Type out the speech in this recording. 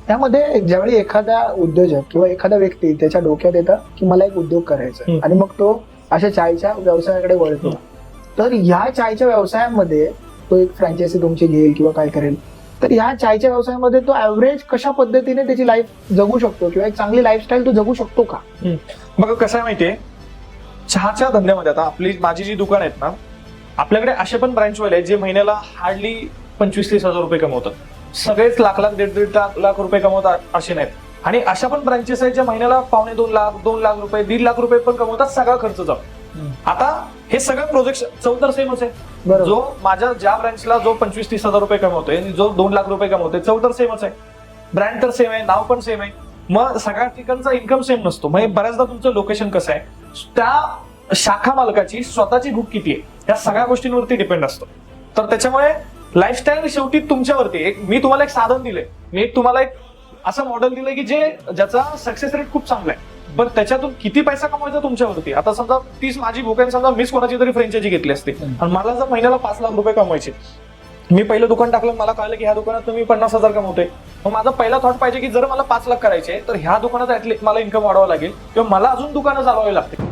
त्यामध्ये ज्यावेळी एखादा उद्योजक किंवा एखादा व्यक्ती त्याच्या डोक्यात येतं की मला एक उद्योग करायचा आहे आणि मग तो अशा चायच्या व्यवसायाकडे वळतो, तर ह्या चायच्या व्यवसायामध्ये तो एक फ्रँचायझी तुमची घेईल किंवा काय करेल, तर ह्या चायच्या व्यवसायामध्ये तो ऍव्हरेज कशा पद्धतीने त्याची लाईफ जगू शकतो किंवा एक चांगली लाईफस्टाईल तो जगू शकतो का? बघा कसं आहे माहितीये, चहाच्या धंद्यामध्ये आता माझी जी दुकान आहेत ना, आपल्याकडे असे पण ब्रँचवाले आहेत जे महिन्याला हार्डली 25-30 हजार रुपये कमवतात. सगळेच लाख 1.5 लाख रुपये कमवतात असे नाहीत. आणि अशा पण ब्रँचेस आहेत ज्या महिन्याला 2.25 लाख 2 लाख रुपये 1.5 लाख रुपये पण कमवतात, सगळा खर्च जाऊन. आता हे सगळं प्रोजेक्ट चौतर सेमच आहे. जो माझ्या ज्या ब्रँचला जो 25-30 हजार रुपये कमवतोय आणि जो 2 लाख रुपये कमवतोय, चौतर सेमच आहे. ब्रँड तर सेम आहे, नाव पण सेम आहे. मग सगळ्या ठिकाणचा इन्कम सेम नसतो. मग बऱ्याचदा तुमचं लोकेशन कसं आहे, त्या शाखा मालकाची स्वतःची बुक किती आहे, या सगळ्या गोष्टींवरती डिपेंड असतो. तर त्याच्यामुळे लाईफस्टाईल शेवटी तुमच्यावरती. मी तुम्हाला एक साधन दिलंय, मी तुम्हाला एक असं मॉडेल दिलंय की ज्याचा सक्सेस रेट खूप चांगला आहे, पण त्याच्यातून किती पैसा कमवायचा तुमच्यावरती. आता समजा 30 माझी बुक आहे, समजा मीच कोणाची तरी फ्रँचायझी घेतली असते आणि मला जर महिन्याला 5 लाख रुपये कमवायचे, मी पहिलं दुकान टाकलं, मला कळलं की ह्या दुकानात मी 50 हजार कमवतोय, मग माझा पहिला थॉट पाहिजे की जर मला 5 लाख करायचे तर ह्या दुकानात ऍटलीस्ट मला इन्कम वाढवावं लागेल किंवा मला अजून दुकानं चालवावी लागतील.